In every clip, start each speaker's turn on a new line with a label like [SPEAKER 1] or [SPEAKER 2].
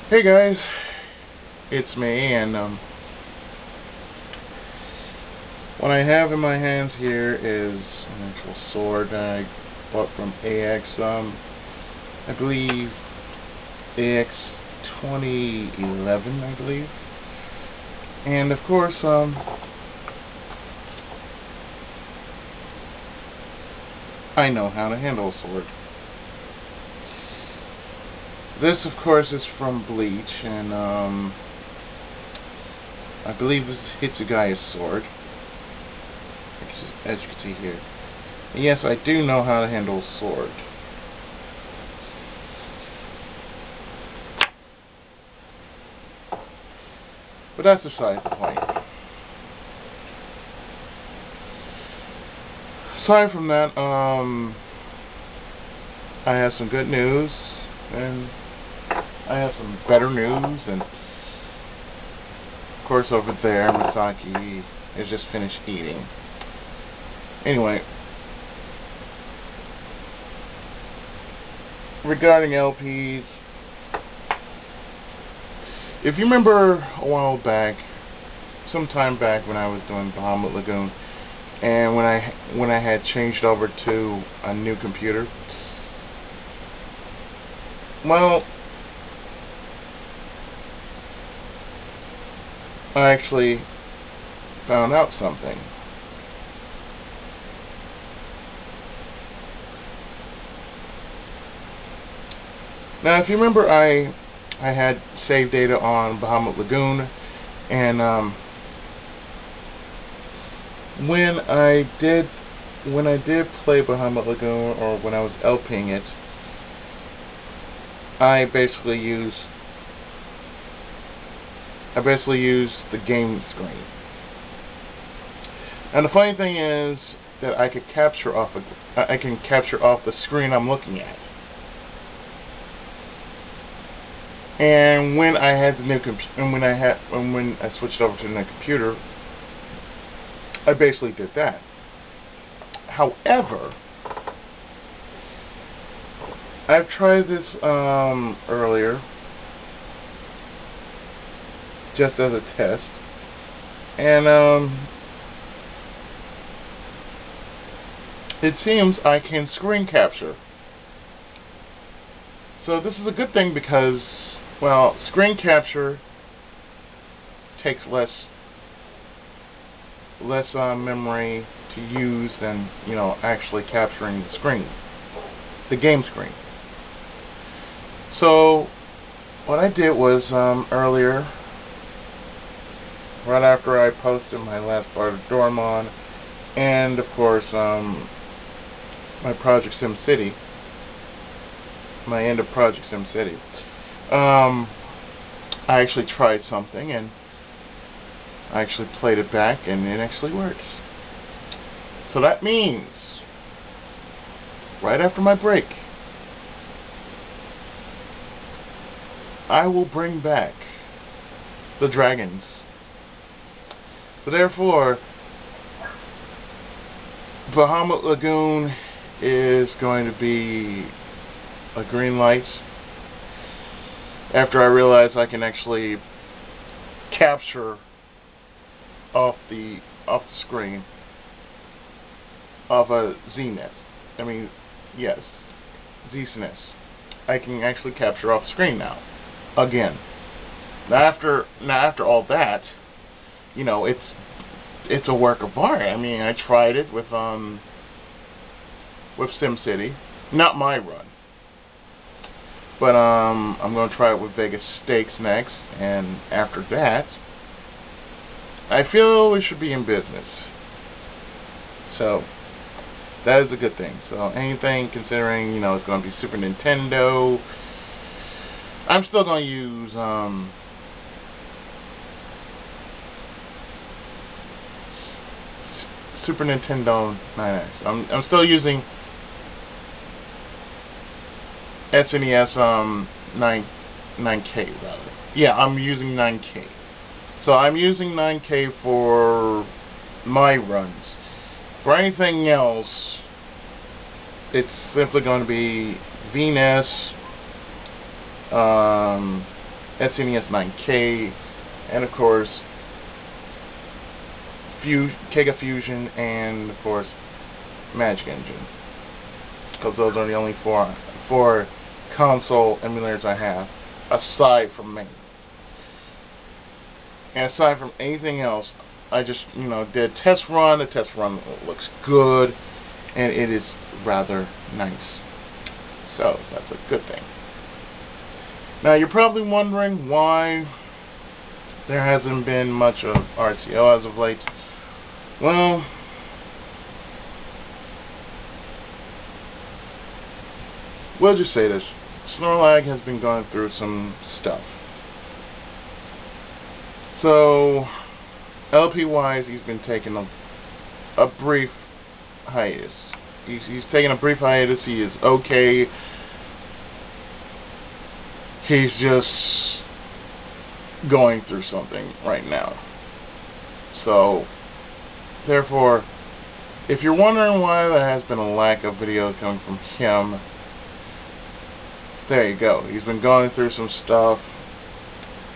[SPEAKER 1] Hey guys, it's me, and what I have in my hands here is an actual sword that I bought from AX, I believe AX 2011, I believe. And of course, I know how to handle a sword. This, of course, is from Bleach, and I believe this is Hitsugaya's sword, as you can see here. And yes, I do know how to handle a sword. But that's beside the point. Aside from that, I have some good news, and I have some better news, and of course over there, Misaki has just finished eating. Anyway, regarding LPs, if you remember a while back, some time back when I was doing Bahamut Lagoon, and when I had changed over to a new computer, well, I actually found out something. Now, if you remember, I had save data on Bahamut Lagoon, and when I did play Bahamut Lagoon, or when I was LPing it, I basically used the game screen. And the funny thing is that I can capture off the screen I'm looking at. And when I had the new when I switched over to the new computer, I basically did that. However, I've tried this earlier, just as a test, and it seems I can screen capture. So this is a good thing because, well, screen capture takes less memory to use than, actually capturing the screen, the game screen. So what I did was earlier, right after I posted my last part of Dormon, and of course my Project Sim City, my end of Project Sim City, I actually tried something, and I actually played it back, and it actually works. So that means, right after my break, I will bring back the dragons. So therefore, Bahamut Lagoon is going to be a green light. After I realize I can actually capture off the screen of a Zenith. I mean, yes, Zenith. I can actually capture off screen now. Again. Now after all that, it's a work of art. I mean, I tried it with SimCity, not my run, but I'm going to try it with Vegas Stakes next, and after that, I feel we should be in business. So that is a good thing. So anything, considering it's going to be Super Nintendo, I'm still going to use Super Nintendo 9X. I'm still using SNES 9K rather. Yeah, I'm using 9K. So I'm using 9K for my runs. For anything else, it's simply going to be Venus, SNES 9K, and of course Kega Fusion, and of course Magic Engine, because those are the only four console emulators I have, aside from me. And aside from anything else, I just did a test run. The test run looks good, and it is rather nice. So that's a good thing. Now you're probably wondering why there hasn't been much of RCO as of late. Well, we'll just say this. Snorlag has been going through some stuff. So, LP-wise, he's been taking a brief hiatus. He's taking a brief hiatus. He is okay. He's just going through something right now. So, therefore, if you're wondering why there has been a lack of videos coming from him, there you go. He's been going through some stuff,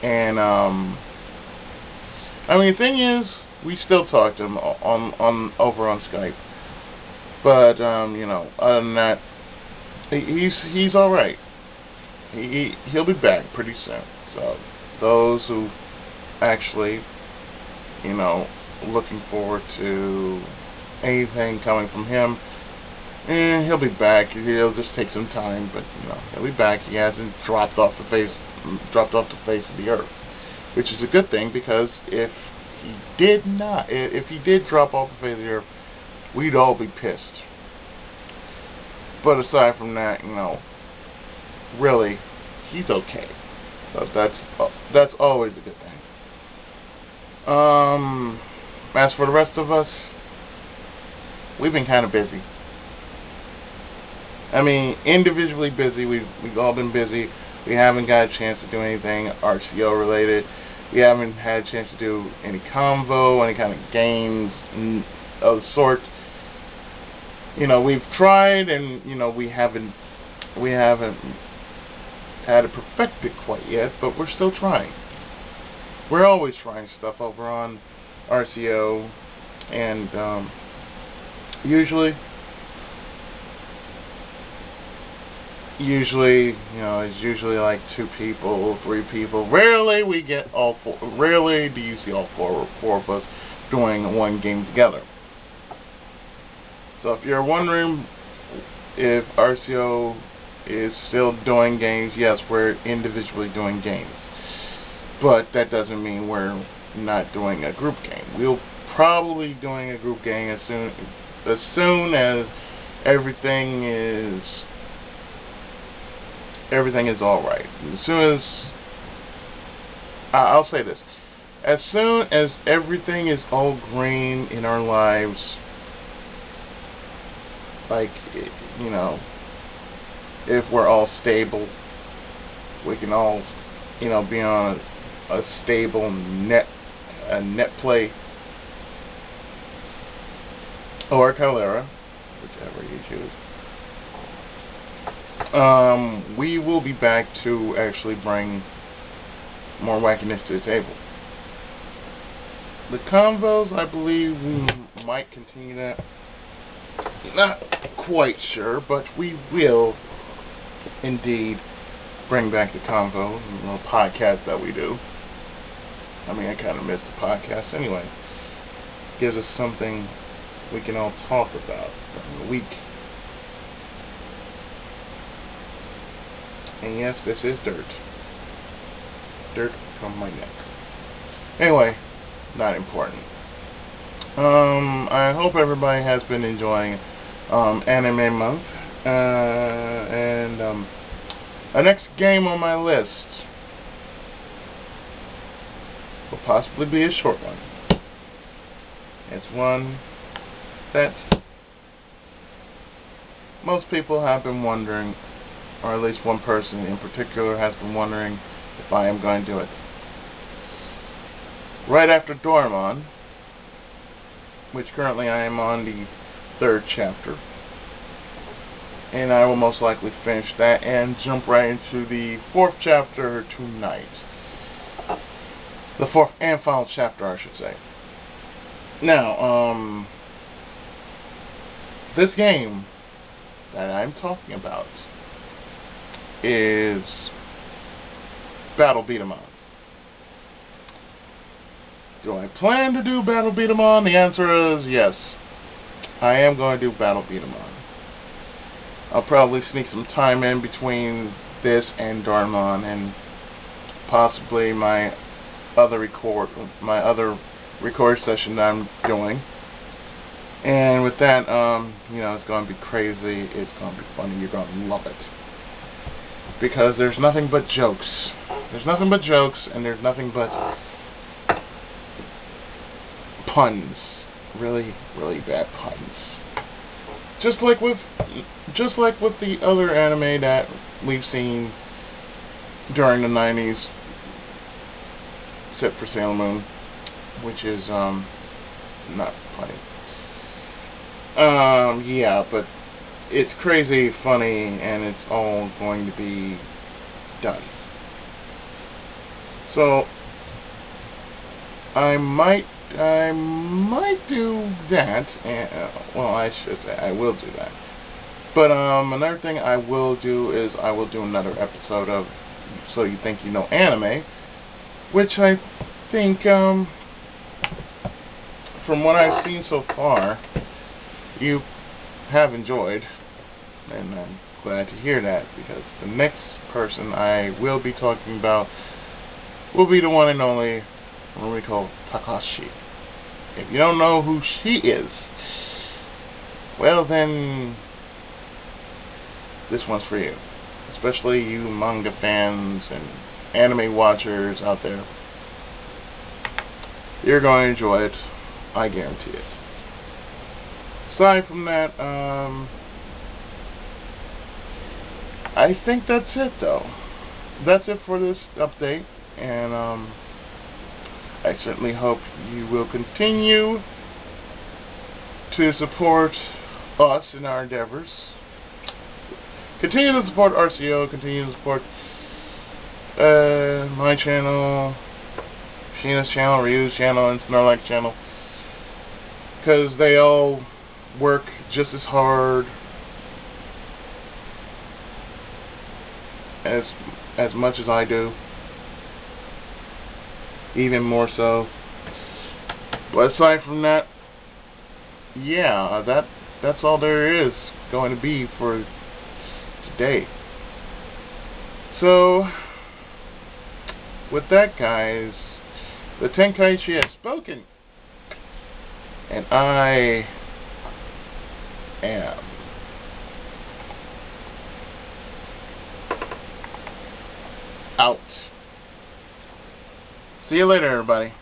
[SPEAKER 1] and I mean, the thing is, we still talk to him over on Skype, but other than that, he's all right. He'll be back pretty soon. So those who actually looking forward to anything coming from him, he'll be back. He'll just take some time, but he'll be back. He hasn't dropped off the face of the earth, which is a good thing, because if he did drop off the face of the earth, we'd all be pissed. But aside from that, really, he's okay. So that's always a good thing. As for the rest of us, we've been kind of busy. I mean, individually busy. We've all been busy. We haven't got a chance to do anything RCO related. We haven't had a chance to do any convo, any kind of games of the sort. We've tried, and we haven't had it perfected quite yet, but we're still trying. We're always trying stuff over on RCO, and usually it's usually like 2 people, 3 people. Rarely we get all 4. Rarely do you see all four of us doing one game together. So if you're wondering if RCO is still doing games, yes, we're individually doing games, but that doesn't mean we're not doing a group game. We'll probably be doing a group game as soon as everything is all right. As soon as I'll say this, as soon as everything is all green in our lives, like if we're all stable, we can all be on a stable net play or Calera, whichever you choose. We will be back to actually bring more wackiness to the table. The convos, I believe we might continue that. Not quite sure, but we will indeed bring back the convo, the little podcast that we do. I mean, I kind of miss the podcast anyway. Gives us something we can all talk about during the week. And yes, this is dirt. Dirt from my neck. Anyway, not important. I hope everybody has been enjoying Anime Month. And the next game on my list will possibly be a short one. It's one that most people have been wondering, or at least one person in particular has been wondering if I am going to do it. Right after Doraemon, which currently I am on the 3rd chapter, and I will most likely finish that and jump right into the 4th chapter tonight. The fourth and final chapter, I should say. Now, this game that I'm talking about is Battle Beat 'em On. Do I plan to do Battle Beat 'em On? The answer is yes. I am going to do Battle Beat 'em On. I'll probably sneak some time in between this and Darmon, and possibly my other record session that I'm doing. And with that, you know, it's going to be crazy. It's going to be funny. You're going to love it. Because there's nothing but jokes. There's nothing but jokes, and there's nothing but puns. Really, really bad puns. Just like with the other anime that we've seen during the 90s, except for Sailor Moon, which is not funny. Yeah, but it's crazy funny, and it's all going to be done. So I might do that, and well, I should say I will do that. But another thing I will do is I will do another episode of So You Think You Know Anime, which I think from what I've seen so far, you have enjoyed, and I'm glad to hear that, because the next person I will be talking about will be the one and only Rumiko Takahashi. If you don't know who she is, well then, this one's for you. Especially you manga fans and anime watchers out there. You're going to enjoy it. I guarantee it. Aside from that, I think that's it though. That's it for this update, and I certainly hope you will continue to support us in our endeavors. Continue to support RCO, continue to support my channel, Sheena's channel, Ryu's channel, and Snorlax's channel, because they all work just as hard as much as I do, even more so. But aside from that, yeah, that's all there is going to be for today. So with that, guys, the Tenkaichi has spoken, and I am out. See you later, everybody.